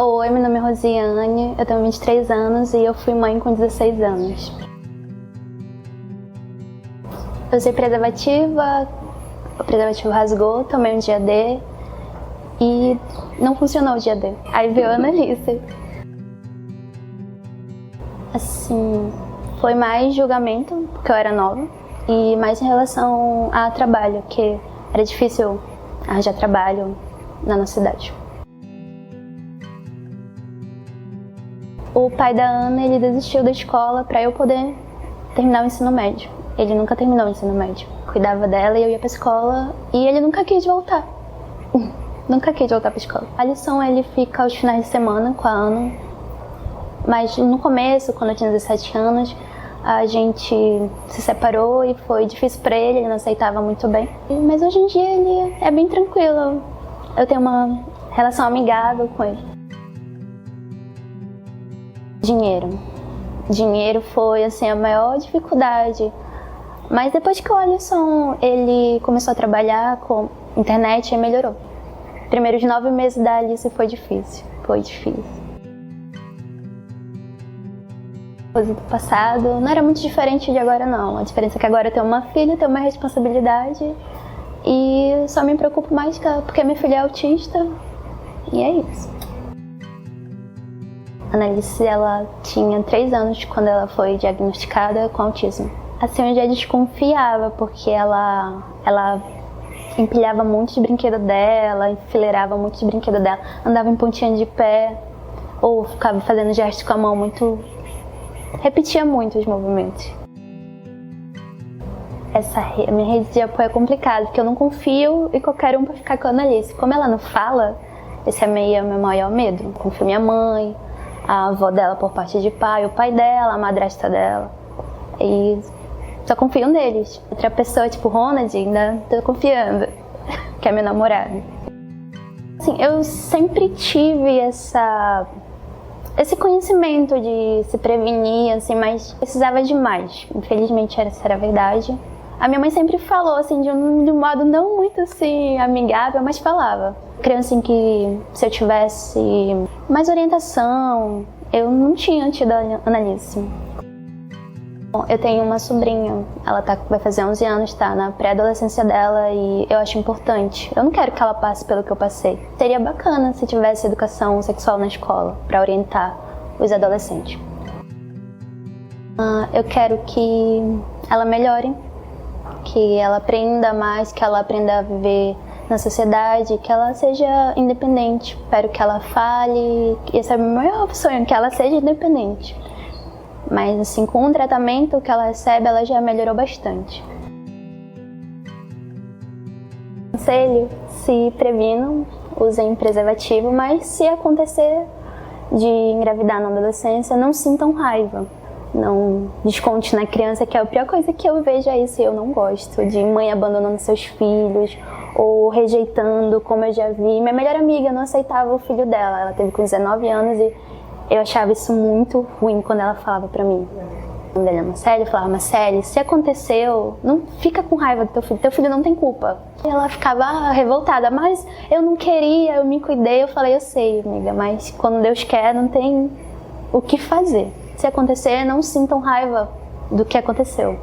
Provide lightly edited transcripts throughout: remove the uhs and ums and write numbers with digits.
Oi, meu nome é Rosiane, eu tenho 23 anos e eu fui mãe com 16 anos. Eu usei preservativa, o preservativo rasgou, tomei um dia D e não funcionou o dia D. Aí veio a Annalise. Assim, foi mais julgamento, porque eu era nova, e mais em relação a trabalho, que era difícil arranjar trabalho na nossa cidade. O pai da Ana, ele desistiu da escola para eu poder terminar o ensino médio. Ele nunca terminou o ensino médio. Cuidava dela e eu ia pra escola e ele nunca quis voltar. Nunca quis voltar pra escola. A lição, ele fica aos finais de semana com a Ana. Mas no começo, quando eu tinha 17 anos, a gente se separou e foi difícil pra ele não aceitava muito bem. Mas hoje em dia ele é bem tranquilo. Eu tenho uma relação amigável com ele. Dinheiro foi assim a maior dificuldade. Mas depois que o Alisson ele começou a trabalhar com internet, ele melhorou. Primeiros 9 meses da Alice foi difícil. Coisa do passado não era muito diferente de agora não. A diferença é que agora eu tenho uma filha, tenho uma responsabilidade e só me preocupo mais porque minha filha é autista e é isso. A Annalise, ela tinha 3 anos quando ela foi diagnosticada com autismo. Assim, eu já desconfiava, porque ela empilhava muitos brinquedos dela, enfileirava muitos brinquedos dela, andava em pontinha de pé, ou ficava fazendo gestos com a mão repetia muito os movimentos. A minha rede de apoio é complicada, porque eu não confio em qualquer um pra ficar com a Annalise. Como ela não fala, esse é meu maior medo. Eu confio em minha mãe, a avó dela por parte de pai, o pai dela, a madrasta dela. E só confio neles. Outra pessoa, tipo Ronald, ainda tô confiando, que é meu namorado. Assim, eu sempre tive esse conhecimento de se prevenir, assim, mas precisava de mais. Infelizmente, essa era a verdade. A minha mãe sempre falou, assim, de um modo não muito, assim, amigável, mas falava. Criança em que, se eu tivesse mais orientação, eu não tinha tido a Annalise. Eu tenho uma sobrinha, ela vai fazer 11 anos, tá na pré-adolescência dela e eu acho importante. Eu não quero que ela passe pelo que eu passei. Seria bacana se tivesse educação sexual na escola, para orientar os adolescentes. Eu quero que ela melhore, que ela aprenda mais, que ela aprenda a viver na sociedade, que ela seja independente. Espero que ela fale, esse é o meu maior sonho, que ela seja independente. Mas assim, com o tratamento que ela recebe, ela já melhorou bastante. Conselho, se previnam, usem preservativo, mas se acontecer de engravidar na adolescência, não sintam raiva. Não desconte na criança, que é a pior coisa que eu vejo é isso, e eu não gosto, de mãe abandonando seus filhos ou rejeitando, como eu já vi. Minha melhor amiga não aceitava o filho dela, ela teve com 19 anos e eu achava isso muito ruim quando ela falava pra mim. O nome dela é Marcele, eu falava, Marcele, se aconteceu, não fica com raiva do teu filho não tem culpa. E ela ficava revoltada, mas eu não queria, eu me cuidei, eu falei, eu sei, amiga, mas quando Deus quer, não tem o que fazer. Se acontecer, não sintam raiva do que aconteceu.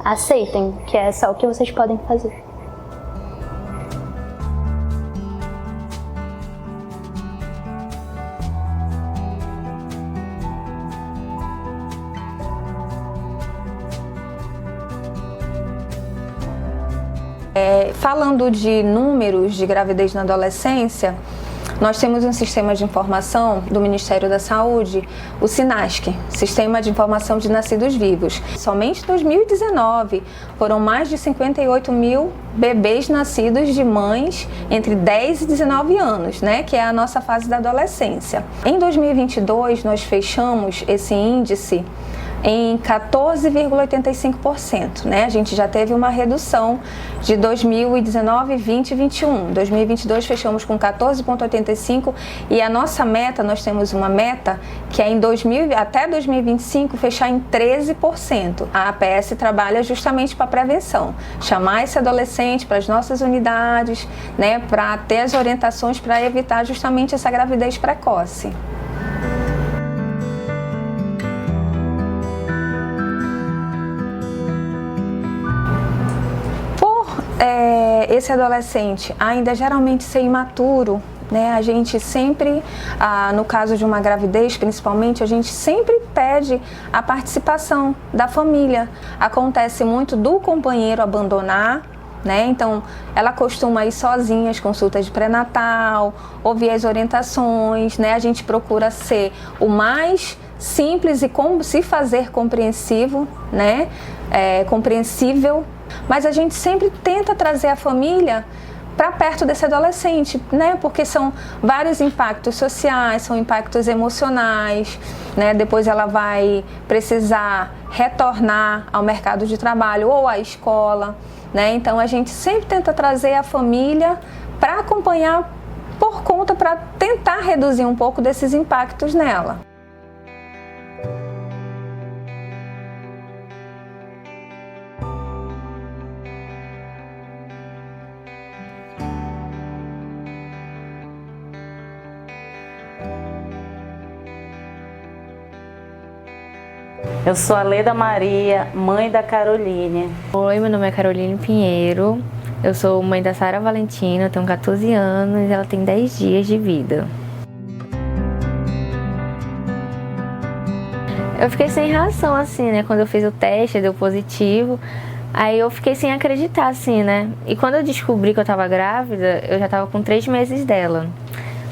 Aceitem, que é só o que vocês podem fazer. Falando de números de gravidez na adolescência, nós temos um sistema de informação do Ministério da Saúde, o SINASC, Sistema de Informação de Nascidos Vivos. Somente em 2019 foram mais de 58 mil bebês nascidos de mães entre 10 e 19 anos, né, que é a nossa fase da adolescência. Em 2022, nós fechamos esse índice em 14,85%, né? A gente já teve uma redução de 2019, 20 e 21. 2022 fechamos com 14,85% e a nossa meta, nós temos uma meta que é até 2025 fechar em 13%. A APS trabalha justamente para prevenção, chamar esse adolescente para as nossas unidades, né, para ter as orientações para evitar justamente essa gravidez precoce. Esse adolescente ainda geralmente ser imaturo, né? A gente sempre, no caso de uma gravidez principalmente, a gente sempre pede a participação da família. Acontece muito do companheiro abandonar, né? Então, ela costuma ir sozinha às consultas de pré-natal, ouvir as orientações, né? A gente procura ser o mais simples e se fazer compreensivo, né? Compreensível, mas a gente sempre tenta trazer a família para perto desse adolescente, né? Porque são vários impactos sociais, são impactos emocionais, né? Depois ela vai precisar retornar ao mercado de trabalho ou à escola, né? Então a gente sempre tenta trazer a família para acompanhar por conta, para tentar reduzir um pouco desses impactos nela. Eu sou a Leda Maria, mãe da Caroline. Oi, meu nome é Caroline Pinheiro, eu sou mãe da Sara Valentina, eu tenho 14 anos e ela tem 10 dias de vida. Eu fiquei sem reação, assim, né? Quando eu fiz o teste, deu positivo. Aí eu fiquei sem acreditar, assim, né? E quando eu descobri que eu tava grávida, eu já tava com 3 meses dela.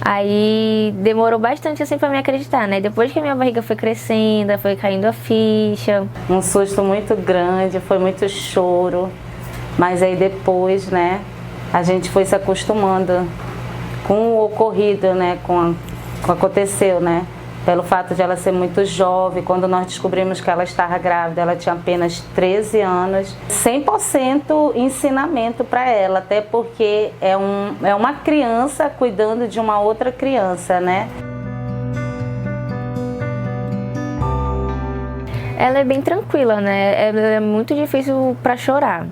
Aí demorou bastante assim pra me acreditar, né? Depois que a minha barriga foi crescendo, foi caindo a ficha. Um susto muito grande, foi muito choro. Mas aí depois, né, a gente foi se acostumando com o ocorrido, né, com o que aconteceu, né? Pelo fato de ela ser muito jovem, quando nós descobrimos que ela estava grávida, ela tinha apenas 13 anos. 100% ensinamento para ela, até porque é uma criança cuidando de uma outra criança, né? Ela é bem tranquila, né? Ela é muito difícil para chorar.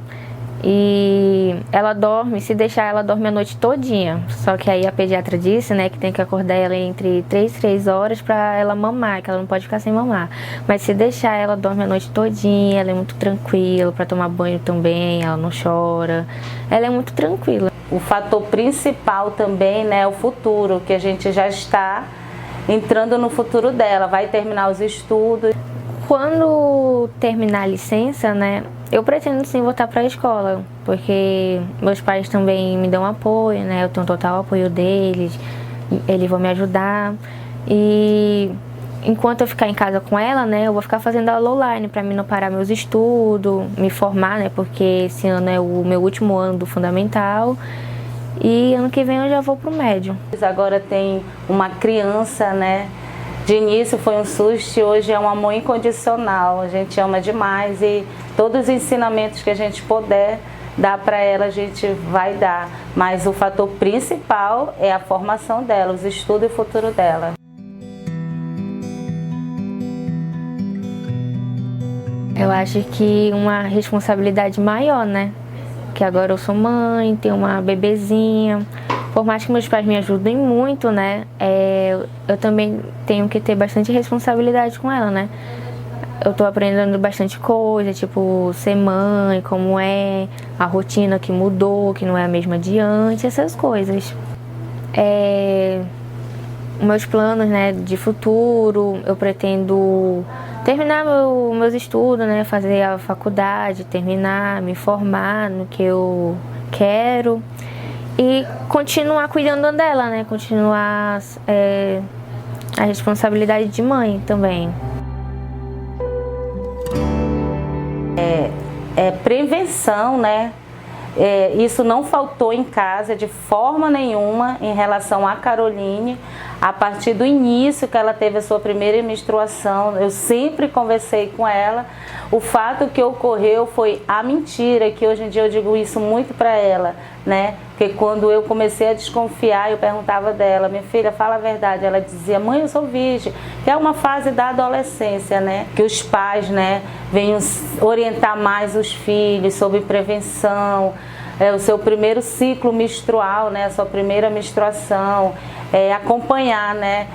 E ela dorme, se deixar ela dorme a noite todinha. Só que aí a pediatra disse, né, que tem que acordar ela entre 3 e 3 horas pra ela mamar, que ela não pode ficar sem mamar. Mas se deixar ela dorme a noite todinha, ela é muito tranquila pra tomar banho também, ela não chora. Ela é muito tranquila. O fator principal também, né, é o futuro, que a gente já está entrando no futuro dela, vai terminar os estudos. Quando terminar a licença, né, eu pretendo sim voltar para a escola, porque meus pais também me dão apoio, né, eu tenho total apoio deles, eles vão me ajudar. E enquanto eu ficar em casa com ela, né, eu vou ficar fazendo aula online para mim não parar meus estudos, me formar, né, porque esse ano é o meu último ano do fundamental. E ano que vem eu já vou pro médio. Agora tem uma criança, né? De início foi um susto e hoje é um amor incondicional. A gente ama demais e todos os ensinamentos que a gente puder dar para ela, a gente vai dar. Mas o fator principal é a formação dela, os estudos e o futuro dela. Eu acho que uma responsabilidade maior, né? Que agora eu sou mãe, tenho uma bebezinha. Por mais que meus pais me ajudem muito, né? Eu também tenho que ter bastante responsabilidade com ela, né? Eu tô aprendendo bastante coisa, tipo ser mãe, como é, a rotina que mudou, que não é a mesma de antes, essas coisas. Meus planos, né, de futuro, eu pretendo terminar meus estudos, né? Fazer a faculdade, terminar, me formar no que eu quero. E continuar cuidando dela, né? Continuar a responsabilidade de mãe também. Prevenção, né? Isso não faltou em casa de forma nenhuma em relação à Caroline. A partir do início que ela teve a sua primeira menstruação, eu sempre conversei com ela. O fato que ocorreu foi a mentira, que hoje em dia eu digo isso muito para ela, né? Porque quando eu comecei a desconfiar, eu perguntava dela, minha filha, fala a verdade. Ela dizia, mãe, eu sou virgem. Que é uma fase da adolescência, né? Que os pais, né, venham orientar mais os filhos sobre prevenção, o seu primeiro ciclo menstrual, né? A sua primeira menstruação, acompanhar, né?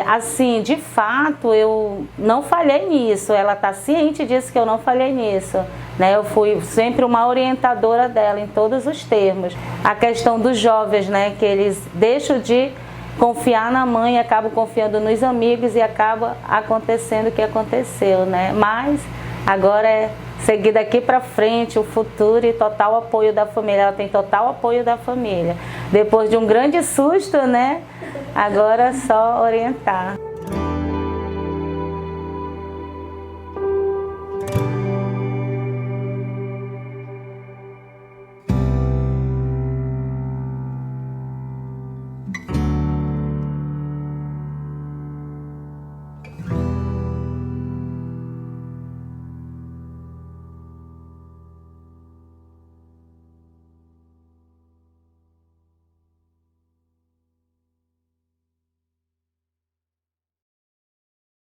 Assim, de fato, eu não falhei nisso. Ela está ciente disso que eu não falhei nisso, né? Eu fui sempre uma orientadora dela em todos os termos. A questão dos jovens, né? Que eles deixam de confiar na mãe, acabam confiando nos amigos e acaba acontecendo o que aconteceu, né? Mas agora é seguir daqui para frente, o futuro e total apoio da família. Ela tem total apoio da família. Depois de um grande susto, né? Agora é só orientar.